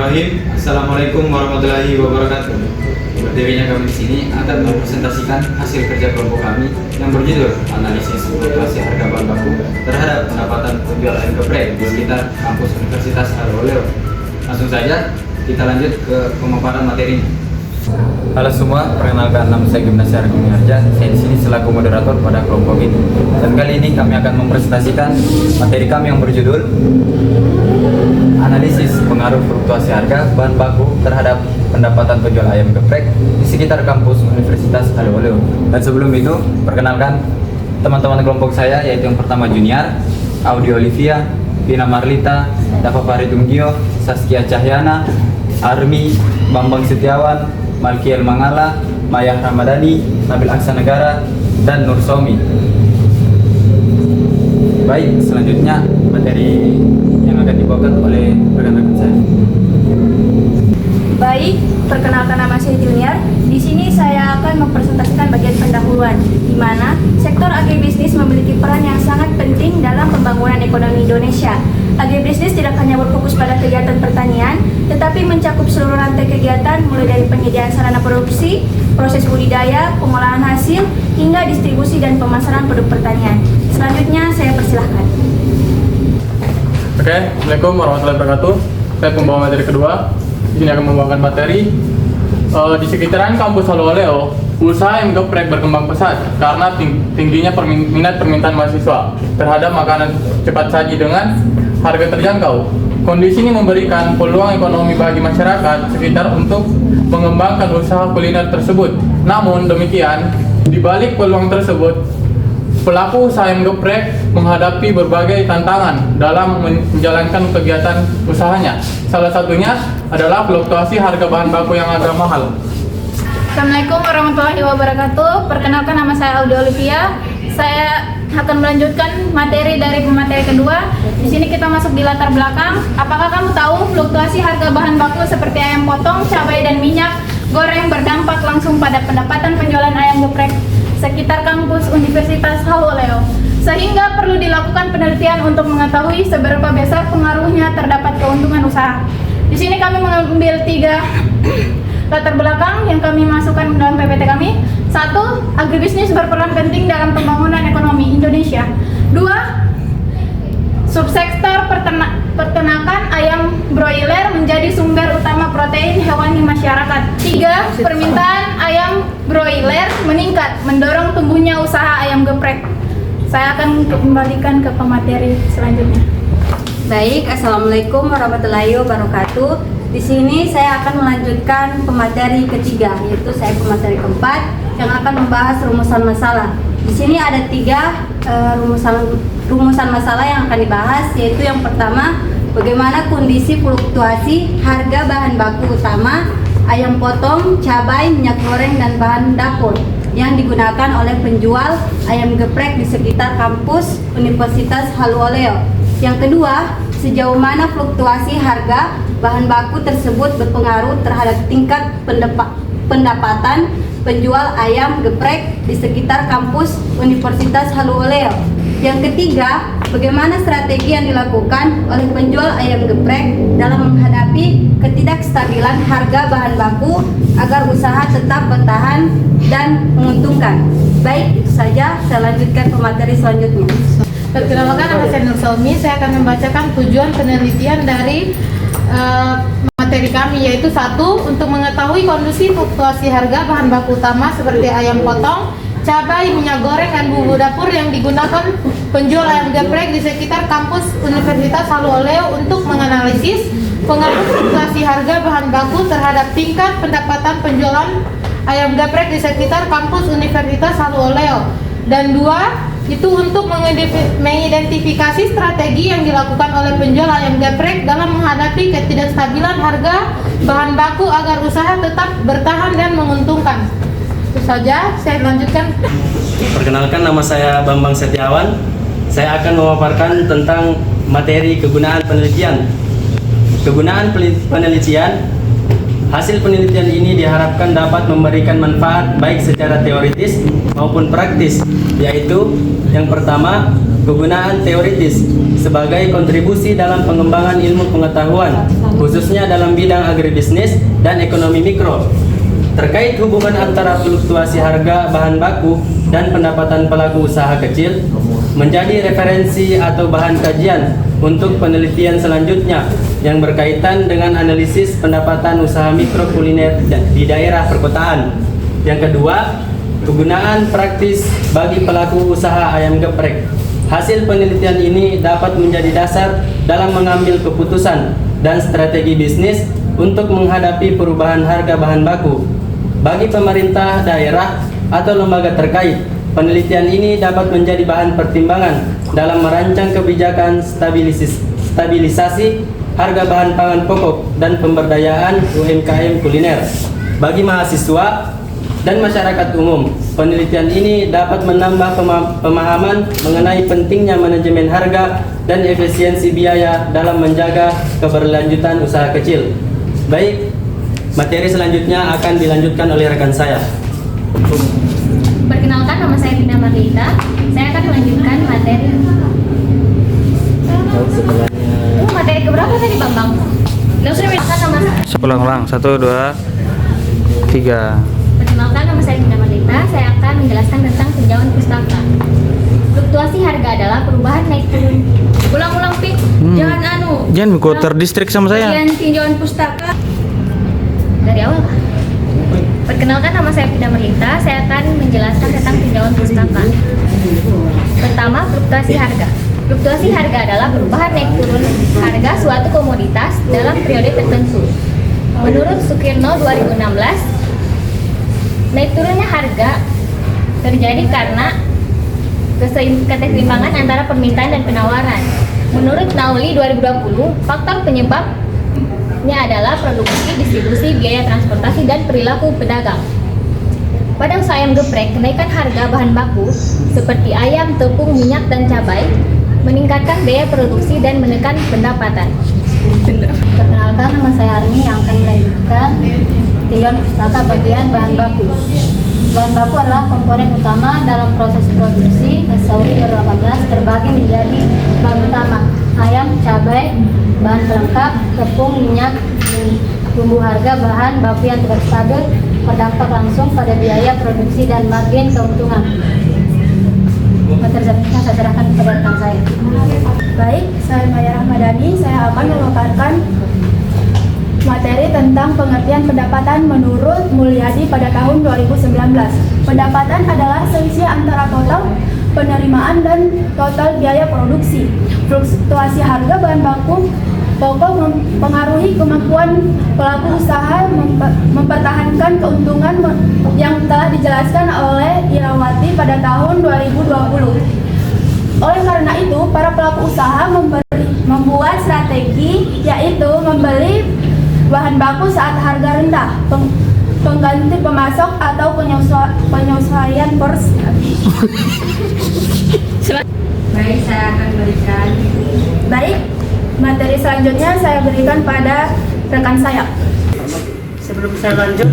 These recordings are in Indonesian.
Bismillahirrahmanirrahim. Assalamualaikum warahmatullahi wabarakatuh. Berdirinya kami di sini akan mempresentasikan hasil kerja kelompok kami yang berjudul analisis fluktuasi harga bahan baku terhadap pendapatan penjual ayam geprek di sekitar kampus Universitas Haloleo. Langsung saja kita lanjut ke pemaparan materinya. Halo semua, perkenalkan nama saya Gimnasia Argo Miharja. Saya di sini selaku moderator pada kelompok ini. Dan kali ini kami akan mempresentasikan materi kami yang berjudul analisis pengaruh fluktuasi harga bahan baku terhadap pendapatan penjual ayam geprek di sekitar kampus Universitas Haloleo. Dan sebelum itu, perkenalkan teman-teman kelompok saya, yaitu yang pertama Junior, Audi Olivia, Pina Marlita, Dava Faridunggio, Saskia Cahyana, Armi, Bambang Setiawan, Malkiel Mangala, Maya Ramadhani, Nabil Aksanegara, dan Nur Somi. Baik, selanjutnya materi yang akan dibawakan oleh rekan-rekan saya. Baik, perkenalkan nama saya Junior. Di sini saya akan mempresentasikan bagian pendahuluan, di mana sektor agribisnis memiliki peran yang sangat penting dalam pembangunan ekonomi Indonesia. Agribisnis tidak hanya berfokus pada kegiatan pertanian, tetapi mencakup seluruh rantai kegiatan mulai dari penyediaan sarana produksi, proses budidaya, pengolahan hasil, hingga distribusi dan pemasaran produk pertanian. Selanjutnya saya persilahkan. Oke, Assalamualaikum warahmatullahi wabarakatuh. Saya pembawa materi kedua. Di sini akan membawakan materi di sekitaran kampus Haloleo. Usaha ayam geprek berkembang pesat karena tingginya minat permintaan mahasiswa terhadap makanan cepat saji dengan harga terjangkau. Kondisi ini memberikan peluang ekonomi bagi masyarakat sekitar untuk mengembangkan usaha kuliner tersebut. Namun demikian, di balik peluang tersebut, pelaku usaha ayam geprek menghadapi berbagai tantangan dalam menjalankan kegiatan usahanya. Salah satunya adalah fluktuasi harga bahan baku yang agak mahal. Assalamualaikum warahmatullahi wabarakatuh. Perkenalkan, nama saya Audi Olivia. Saya akan melanjutkan materi dari pemateri kedua. Di sini kita masuk di latar belakang. Apakah kamu tahu fluktuasi harga bahan baku seperti ayam potong, cabai, dan minyak goreng berdampak langsung pada pendapatan penjualan ayam geprek sekitar kampus Universitas Haloleo, sehingga perlu dilakukan penelitian untuk mengetahui seberapa besar pengaruhnya terdapat keuntungan usaha. Di sini kami mengambil 3 latar belakang yang kami masukkan dalam PPT kami. 1. Agribisnis berperan penting dalam pembangunan ekonomi Indonesia. 2. Subsektor peternakan ayam broiler menjadi sumber utama protein hewani masyarakat. 3. Permintaan ayam broiler meningkat, mendorong tumbuhnya usaha ayam geprek. Saya akan kembalikan ke pemateri selanjutnya. Baik, Assalamualaikum warahmatullahi wabarakatuh. Di sini saya akan melanjutkan pemateri ketiga, yaitu saya pemateri keempat yang akan membahas rumusan masalah. Di sini ada 3 rumusan masalah yang akan dibahas, yaitu yang pertama, bagaimana kondisi fluktuasi harga bahan baku utama ayam potong, cabai, minyak goreng, dan bahan dapur yang digunakan oleh penjual ayam geprek di sekitar kampus Universitas Haloleo. Yang kedua, sejauh mana fluktuasi harga bahan baku tersebut berpengaruh terhadap tingkat pendapatan penjual ayam geprek di sekitar kampus Universitas Haloleo. Yang ketiga, bagaimana strategi yang dilakukan oleh penjual ayam geprek dalam menghadapi ketidakstabilan harga bahan baku agar usaha tetap bertahan dan menguntungkan. Baik, itu saja. Saya lanjutkan ke materi selanjutnya. Perkenalkan, nama saya Nur Somi. Saya akan membacakan tujuan penelitian dari materi kami, yaitu 1. Untuk mengetahui kondisi fluktuasi harga bahan baku utama seperti ayam potong, cabai, minyak goreng, dan bumbu dapur yang digunakan penjual ayam geprek di sekitar kampus Universitas Haloleo untuk menganalisis pengaruh fluktuasi harga bahan baku terhadap tingkat pendapatan penjualan ayam geprek di sekitar kampus Universitas Haloleo. Dan 2, itu untuk mengidentifikasi strategi yang dilakukan oleh penjual ayam geprek dalam menghadapi ketidakstabilan harga bahan baku agar usaha tetap bertahan dan menguntungkan. Itu saja, saya lanjutkan. Perkenalkan, nama saya Bambang Setiawan. Saya akan memaparkan tentang materi kegunaan penelitian. Kegunaan penelitian. Hasil penelitian ini diharapkan dapat memberikan manfaat baik secara teoritis maupun praktis, yaitu yang pertama, kegunaan teoritis sebagai kontribusi dalam pengembangan ilmu pengetahuan khususnya dalam bidang agribisnis dan ekonomi mikro. Terkait hubungan antara fluktuasi harga bahan baku dan pendapatan pelaku usaha kecil, menjadi referensi atau bahan kajian untuk penelitian selanjutnya yang berkaitan dengan analisis pendapatan usaha mikro kuliner di daerah perkotaan. Yang kedua, kegunaan praktis bagi pelaku usaha ayam geprek. Hasil penelitian ini dapat menjadi dasar dalam mengambil keputusan dan strategi bisnis untuk menghadapi perubahan harga bahan baku. Bagi pemerintah daerah atau lembaga terkait, penelitian ini dapat menjadi bahan pertimbangan dalam merancang kebijakan stabilisasi harga bahan pangan pokok dan pemberdayaan UMKM kuliner. Bagi mahasiswa dan masyarakat umum, penelitian ini dapat menambah pemahaman mengenai pentingnya manajemen harga dan efisiensi biaya dalam menjaga keberlanjutan usaha kecil. Baik, materi selanjutnya akan dilanjutkan oleh rekan saya. Perkenalkan, nama saya Pina Marlita. Saya akan melanjutkan materi. Materi keberapa tadi, Bambang? Langsung perkenalkan nama saya. Ulang. 1, 2, 3. Perkenalkan, nama saya Pina Marlita. Saya akan menjelaskan tentang tinjauan pustaka. Fluktuasi harga adalah perubahan naik turun. Ulang-ulang, Pi. Jangan kau terdistrik sama saya. Bagian tinjauan pustaka. Dari awal, Pak. Perkenalkan, nama saya Pina Marlita. Saya akan menjelaskan tentang tinjauan pustaka. Pertama, fluktuasi harga. Fluktuasi harga adalah perubahan naik turun harga suatu komoditas dalam periode tertentu. Menurut Sukirno 2016, naik turunnya harga terjadi karena keseimbangan antara permintaan dan penawaran. Menurut Nauli 2020, faktor penyebabnya adalah produksi, distribusi, biaya transportasi, dan perilaku pedagang. Pada usaha ayam geprek, kenaikan harga bahan baku seperti ayam, tepung, minyak, dan cabai meningkatkan biaya produksi dan menekan pendapatan. Perkenalkan, nama saya Arni yang akan melanjutkan tinjauan pustaka bagian bahan baku. Bahan baku adalah komponen utama dalam proses produksi. Sauri 2018 terbagi menjadi bahan utama: ayam, cabai, bahan pelengkap, tepung, minyak, bumbu. Harga bahan baku yang tidak stabil berdampak langsung pada biaya produksi dan margin keuntungan. Materi selanjutnya saya serahkan kepada rekan saya. Baik, saya Maya Rahmadani. Saya akan memaparkan materi tentang pengertian pendapatan menurut Mulyadi pada tahun 2019. Pendapatan adalah selisih antara total penerimaan dan total biaya produksi. Fluktuasi harga bahan baku pokok mempengaruhi kemampuan pelaku usaha mempertahankan keuntungan yang telah dijelaskan oleh Irawati pada tahun 2020. Oleh karena itu, para pelaku usaha membuat strategi, yaitu membeli bahan baku saat harga rendah, pengganti pemasok atau penyesuaian porsi. Baik, saya akan berikan. Baik, materi selanjutnya saya berikan pada rekan saya. Sebelum saya lanjut,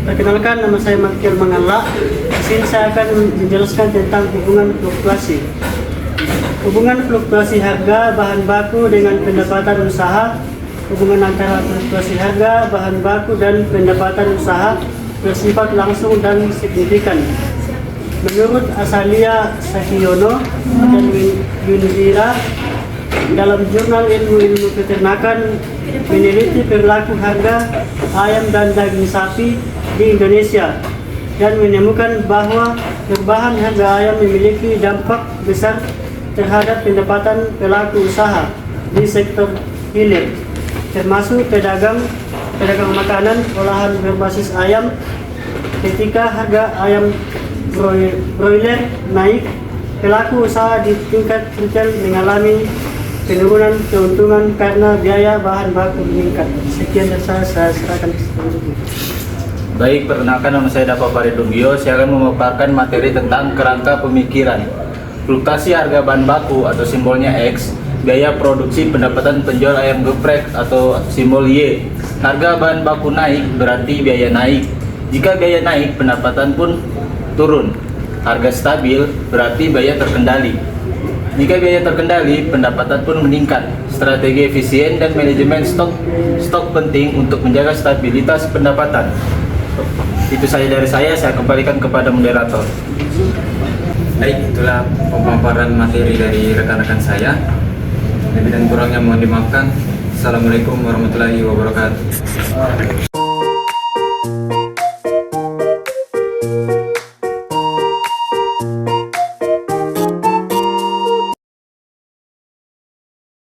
perkenalkan, nama saya Makil Mangala. Di sini saya akan menjelaskan tentang hubungan fluktuasi. Hubungan fluktuasi harga bahan baku dengan pendapatan usaha. Hubungan antara fluktuasi harga bahan baku dan pendapatan usaha bersifat langsung dan signifikan. Menurut Asalia Sahiono dan Yunzira, dalam jurnal ilmu peternakan meneliti perilaku harga ayam dan daging sapi di Indonesia dan menemukan bahwa perubahan harga ayam memiliki dampak besar terhadap pendapatan pelaku usaha di sektor hilir, termasuk pedagang makanan olahan berbasis ayam. Ketika harga ayam broiler naik, pelaku usaha di tingkat retail mengalami penurunan keuntungan karena biaya bahan baku meningkat. Sekian dari saya serahkan selanjutnya. Baik, perkenalkan, nama saya Dava Paridugio. Saya akan memaparkan materi tentang kerangka pemikiran. Fluktuasi harga bahan baku atau simbolnya X, biaya produksi pendapatan penjual ayam geprek atau simbol Y. Harga bahan baku naik berarti biaya naik. Jika biaya naik, pendapatan pun turun. Harga stabil berarti biaya terkendali. Jika biaya terkendali, pendapatan pun meningkat. strategi efisien dan manajemen stok penting untuk menjaga stabilitas pendapatan. Itu saja dari saya kembalikan kepada moderator. Baik, itulah pemaparan materi dari rekan-rekan saya. Lebih dan kurangnya mohon dimaafkan. Assalamualaikum warahmatullahi wabarakatuh.